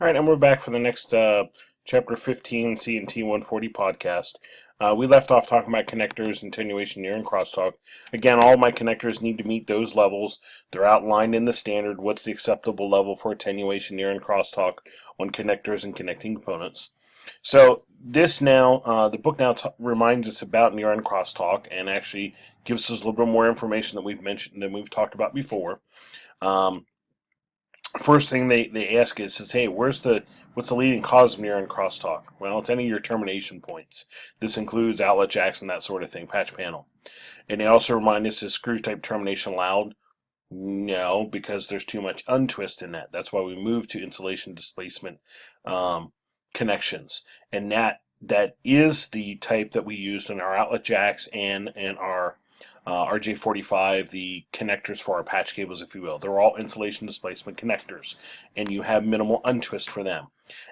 All right, and we're back for the next Chapter 15 CNT140 podcast. We left off talking about connectors, attenuation, near, and crosstalk. Again, all my connectors need to meet those levels. They're outlined in the standard. What's the acceptable level for attenuation, near, and crosstalk on connectors and connecting components? So this now, the book now reminds us about near and crosstalk, and actually gives us a little bit more information that we've mentioned, than we've talked about before. First thing they ask is hey, what's the leading cause of near and crosstalk? Well, it's any of your termination points. This includes outlet jacks and that sort of thing, patch panel. And they also remind us, is screw type termination allowed? No, because there's too much untwist in that. That's why we moved to insulation displacement connections. And that is the type that we used in our outlet jacks and our RJ45, the connectors for our patch cables, if you will. They're all insulation displacement connectors, and you have minimal untwist for them.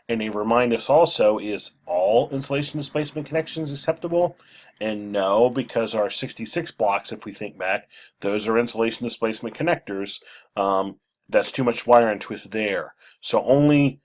And they remind us also, is all insulation displacement connections acceptable? And no, because our 66 blocks, if we think back, those are insulation displacement connectors. That's too much wire untwist there. So only,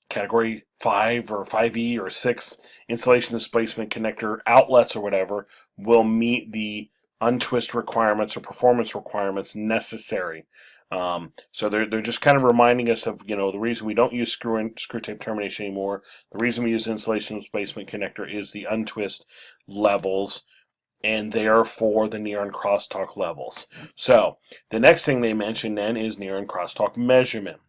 category 5 or 5E or 6 insulation displacement connector outlets or whatever will meet the untwist requirements or performance requirements necessary. So they're just kind of reminding us of, the reason we don't use screw tape termination anymore. The reason we use insulation displacement connector is the untwist levels, and therefore the near and crosstalk levels. So the next thing they mention then is near and crosstalk measurement.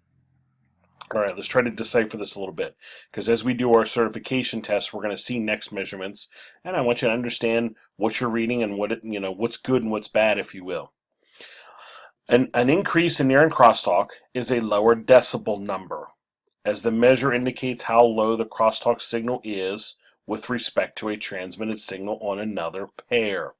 All right, let's try to decipher this a little bit, because as we do our certification tests, we're going to see next measurements, and I want you to understand what you're reading and what's good and what's bad, if you will. An increase in near and crosstalk is a lower decibel number, as the measure indicates how low the crosstalk signal is with respect to a transmitted signal on another pair.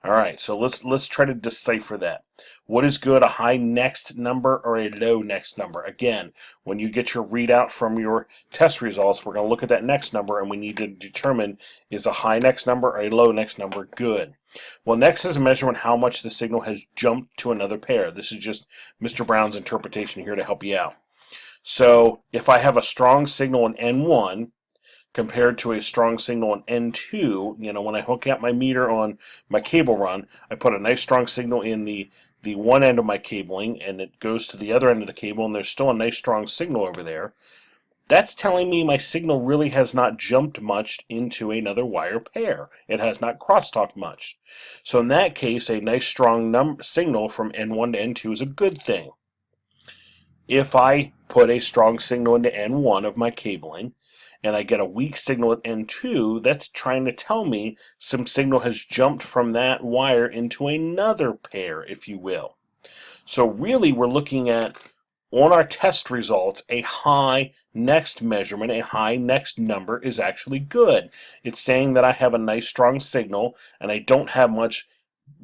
All right, so let's try to decipher that. What is good, a high next number or a low next number? Again, when you get your readout from your test results, we're going to look at that next number, and we need to determine, is a high next number or a low next number good? Well, next is a measurement how much the signal has jumped to another pair. This is just Mr. Brown's interpretation here to help you out. So if I have a strong signal in N1, compared to a strong signal in N2, when I hook up my meter on my cable run, I put a nice strong signal in the one end of my cabling, and it goes to the other end of the cable, and there's still a nice strong signal over there. That's telling me my signal really has not jumped much into another wire pair. It has not crosstalked much. So in that case, a nice strong signal from N1 to N2 is a good thing. If I put a strong signal into N1 of my cabling, and I get a weak signal at N2, that's trying to tell me some signal has jumped from that wire into another pair, if you will. So really, we're looking at, on our test results, a high next measurement, a high next number is actually good. It's saying that I have a nice strong signal, and I don't have much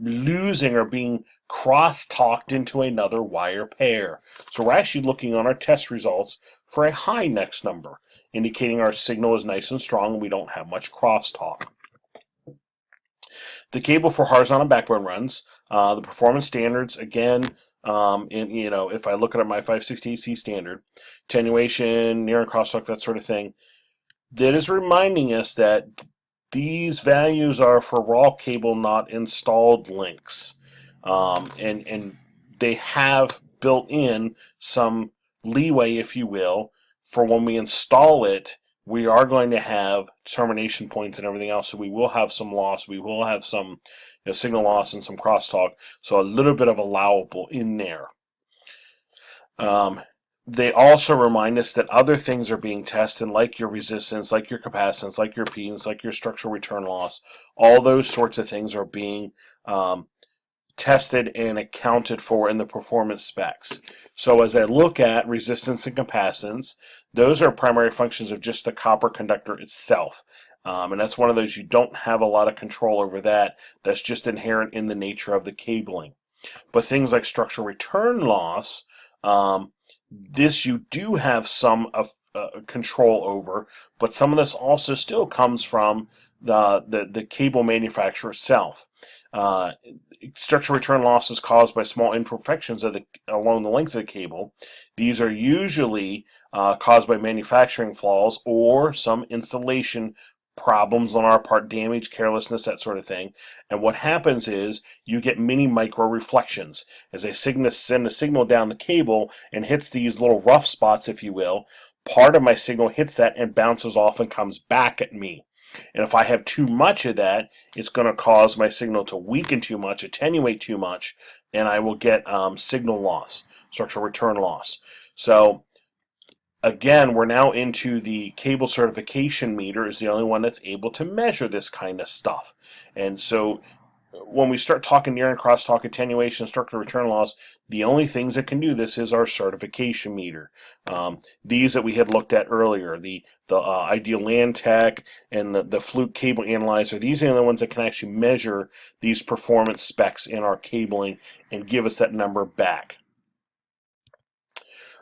losing or being cross-talked into another wire pair. So we're actually looking on our test results for a high next number, indicating our signal is nice and strong and we don't have much crosstalk. The cable for horizontal backbone runs, the performance standards, again, if I look at my 560 AC standard, attenuation, near and crosstalk, that sort of thing, that is reminding us that these values are for raw cable, not installed links. And they have built in some leeway, if you will, for when we install it. We are going to have termination points and everything else, so we will have some loss. We will have some signal loss and some crosstalk, so a little bit of allowable in there. They also remind us that other things are being tested, like your resistance, like your capacitance, like your impedance, like your structural return loss. All those sorts of things are being tested and accounted for in the performance specs. So as I look at resistance and capacitance, those are primary functions of just the copper conductor itself. And that's one of those, you don't have a lot of control over that. That's just inherent in the nature of the cabling. But things like structural return loss, this you do have some control over, but some of this also still comes from the cable manufacturer itself. Uh, Structural return loss is caused by small imperfections along the length of the cable. These are usually caused by manufacturing flaws or some installation problems on our part, damage, carelessness, that sort of thing. And what happens is you get mini micro reflections as they send a signal down the cable and hits these little rough spots, if you will. Part of my signal hits that and bounces off and comes back at me. And if I have too much of that, it's going to cause my signal to weaken too much, attenuate too much, and I will get signal loss, structural return loss. So again, we're now into the cable certification meter is the only one that's able to measure this kind of stuff. And so when we start talking near and crosstalk attenuation, structural return loss, the only things that can do this is our certification meter. These that we had looked at earlier, the Ideal Land Tech and the Fluke Cable Analyzer, these are the only ones that can actually measure these performance specs in our cabling and give us that number back.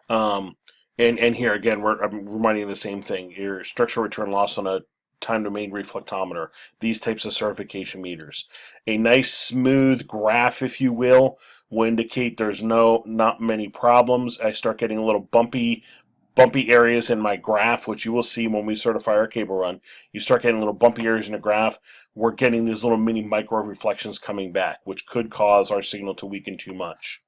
And here again, I'm reminding you of the same thing. Your structural return loss on a time domain reflectometer, these types of certification meters. A nice smooth graph, if you will indicate there's not many problems. I start getting a little bumpy areas in my graph, which you will see when we certify our cable run. You start getting little bumpy areas in the graph, we're getting these little mini micro reflections coming back, which could cause our signal to weaken too much.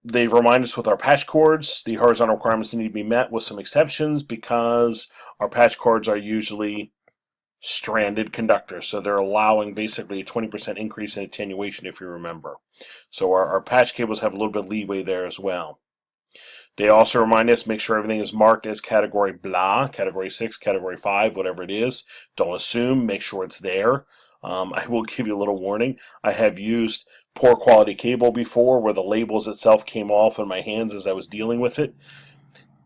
They remind us with our patch cords, the horizontal requirements need to be met with some exceptions because our patch cords are usually stranded conductors. So they're allowing basically a 20% increase in attenuation, if you remember. So our patch cables have a little bit of leeway there as well. They also remind us, make sure everything is marked as category blah, category 6, category 5, whatever it is. Don't assume, make sure it's there. I will give you a little warning. I have used poor quality cable before where the labels itself came off in my hands as I was dealing with it.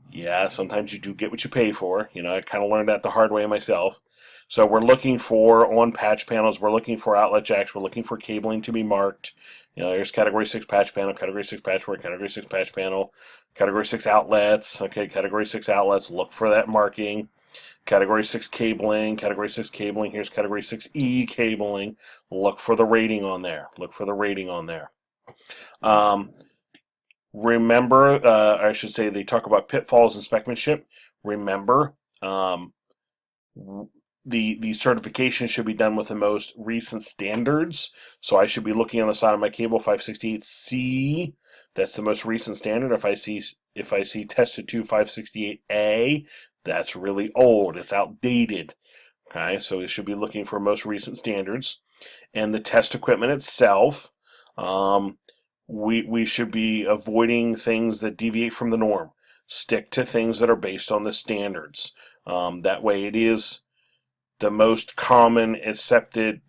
Yeah, sometimes you do get what you pay for. I kind of learned that the hard way myself. So we're looking for, on patch panels, we're looking for outlet jacks, we're looking for cabling to be marked. There's category 6 patch panel, category 6 patchwork, category 6 patch panel, category 6 outlets. Okay, category 6 outlets, look for that marking. Category 6 cabling, category 6 cabling, here's category 6E cabling. Look for the rating on there. Look for the rating on there. Remember, I should say, they talk about pitfalls and specsmanship. Remember, the certification should be done with the most recent standards. So I should be looking on the side of my cable 568C. That's the most recent standard. If I see tested to 568A, that's really old. It's outdated. Okay, so we should be looking for most recent standards. And the test equipment itself, we should be avoiding things that deviate from the norm. Stick to things that are based on the standards. That way it is the most common accepted,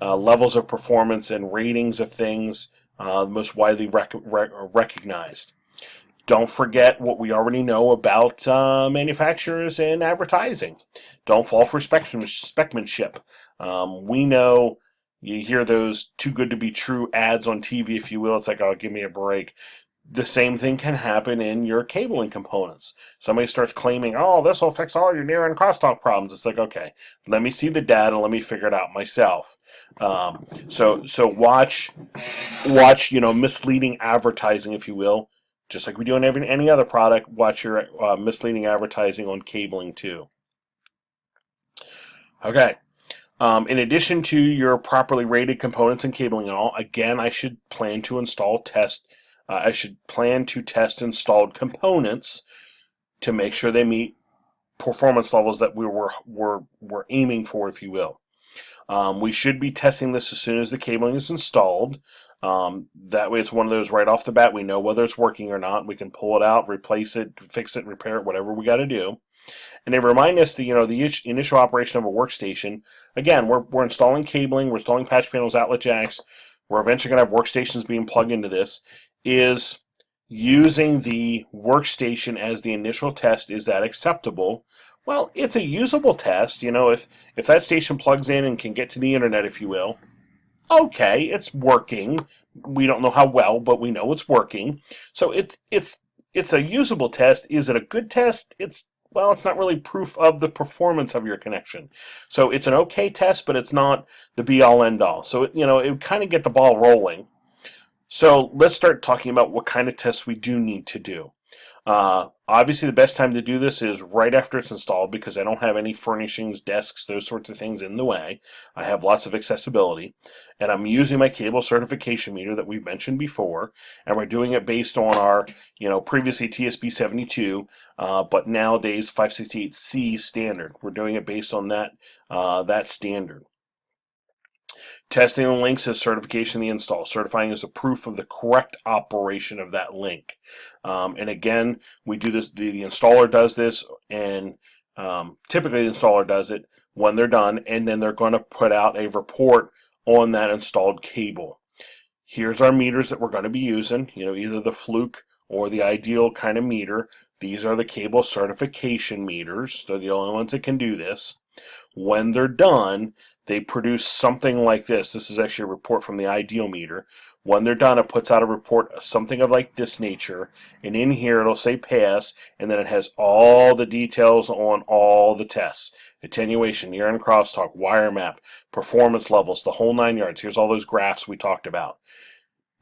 levels of performance and ratings of things, most widely recognized. Don't forget what we already know about manufacturers and advertising. Don't fall for specsmanship. We know you hear those too good to be true ads on TV, if you will. It's like, oh, give me a break. The same thing can happen in your cabling components. Somebody starts claiming, oh, this will fix all your near and crosstalk problems. It's like, okay, let me see the data, let me figure it out myself. So watch, misleading advertising, if you will. Just like we do on any other product, watch your misleading advertising on cabling too. Okay. In addition to your properly rated components and cabling and all, again, I should plan to test installed components to make sure they meet performance levels that we're aiming for, if you will. We should be testing this as soon as the cabling is installed. That way it's one of those right off the bat, we know whether it's working or not. We can pull it out, replace it, fix it, repair it, whatever we got to do. And they remind us that, the initial operation of a workstation, again, we're installing cabling, we're installing patch panels, outlet jacks, we're eventually going to have workstations being plugged into this, is using the workstation as the initial test. Is that acceptable? Well, it's a usable test. If that station plugs in and can get to the internet, if you will, okay, it's working. We don't know how well, but we know it's working. So it's a usable test. Is it a good test? It's well, it's not really proof of the performance of your connection. So it's an okay test, but it's not the be-all, end-all. So, it would kind of get the ball rolling. So let's start talking about what kind of tests we do need to do. Obviously, the best time to do this is right after it's installed because I don't have any furnishings, desks, those sorts of things in the way. I have lots of accessibility. And I'm using my cable certification meter that we've mentioned before. And we're doing it based on our, previously TSP72, but nowadays 568C standard. We're doing it based on that standard. Testing the links is certification of the install. Certifying is a proof of the correct operation of that link. And again, we do this, the installer does this, and typically the installer does it when they're done, and then they're going to put out a report on that installed cable. Here's our meters that we're going to be using, either the Fluke or the Ideal kind of meter. These are the cable certification meters. They're the only ones that can do this. When they're done, they produce something like this. This is actually a report from the Ideal meter. When they're done, it puts out a report, something of like this nature, and in here it'll say pass, and then it has all the details on all the tests. Attenuation, near-end crosstalk, wire map, performance levels, the whole 9 yards. Here's all those graphs we talked about.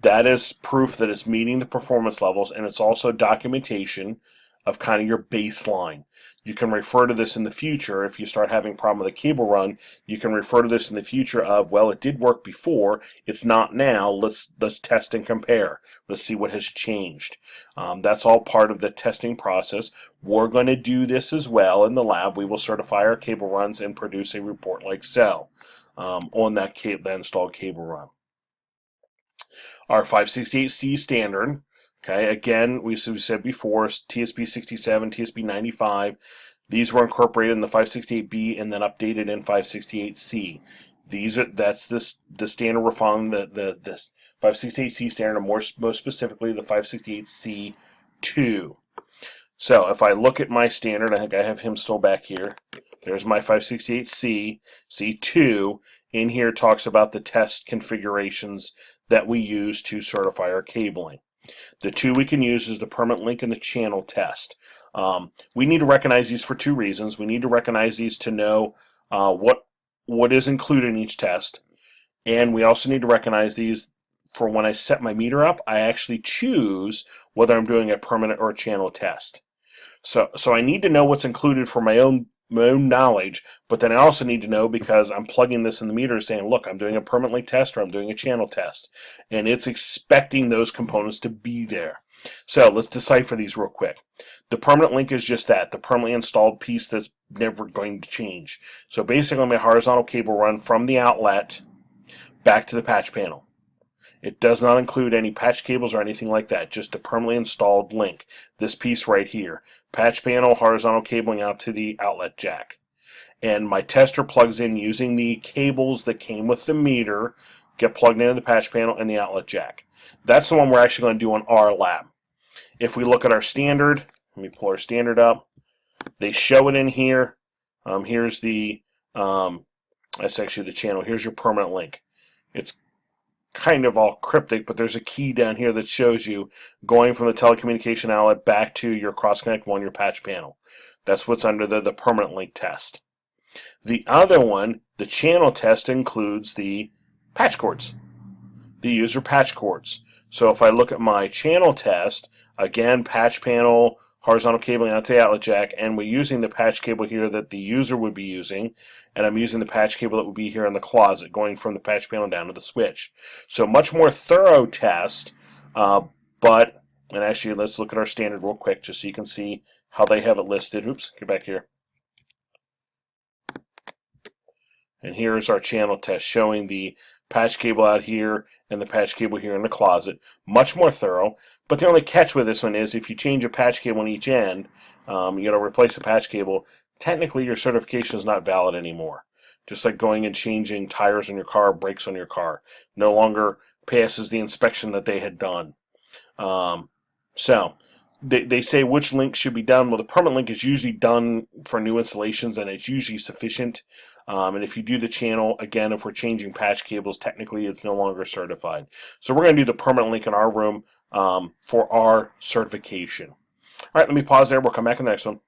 That is proof that it's meeting the performance levels, and it's also documentation of kind of your baseline. You can refer to this in the future if you start having a problem with a cable run. You can refer to this in the future of, well, it did work before, it's not now. Let's test and compare. Let's see what has changed. That's all part of the testing process. We're going to do this as well in the lab. We will certify our cable runs and produce a report like so on that installed cable run. Our 568C standard. Okay, again, we said before, TSP 67, TSP 95, these were incorporated in the 568B and then updated in 568C. That's the standard we're following, the 568C standard, and most specifically the 568C2. So if I look at my standard, I think I have him still back here. There's my 568C, C2. In here talks about the test configurations that we use to certify our cabling. The two we can use is the permanent link and the channel test. We need to recognize these for two reasons. We need to recognize these to know what is included in each test, and we also need to recognize these for when I set my meter up. I actually choose whether I'm doing a permanent or a channel test. So I need to know what's included for my own knowledge, but then I also need to know because I'm plugging this in the meter saying, look, I'm doing a permanent link test or I'm doing a channel test, and it's expecting those components to be there. So let's decipher these real quick. The permanent link is just that, the permanently installed piece that's never going to change. So basically my horizontal cable run from the outlet back to the patch panel. It does not include any patch cables or anything like that, just a permanently installed link. This piece right here. Patch panel, horizontal cabling out to the outlet jack. And my tester plugs in using the cables that came with the meter, get plugged into the patch panel and the outlet jack. That's the one we're actually going to do on our lab. If we look at our standard, let me pull our standard up. They show it in here. Here's the, that's actually the channel. Here's your permanent link. It's kind of all cryptic, but there's a key down here that shows you going from the telecommunication outlet back to your cross connect one, your patch panel. That's what's under the permanent link test. The other one, the channel test, includes the patch cords, the user patch cords. So if I look at my channel test, again, patch panel, horizontal cabling out to the outlet jack, and we're using the patch cable here that the user would be using, and I'm using the patch cable that would be here in the closet, going from the patch panel down to the switch. So much more thorough test, and actually let's look at our standard real quick just so you can see how they have it listed. Oops, get back here. And here's our channel test showing the patch cable out here and the patch cable here in the closet. Much more thorough, but the only catch with this one is if you change a patch cable on each end, replace a patch cable, technically your certification is not valid anymore. Just like going and changing tires on your car, brakes on your car. No longer passes the inspection that they had done. So they say which link should be done. Well, the permanent link is usually done for new installations, and it's usually sufficient. And if you do the channel, again, if we're changing patch cables, technically it's no longer certified. So we're going to do the permanent link in our room for our certification. All right, let me pause there. We'll come back in the next one.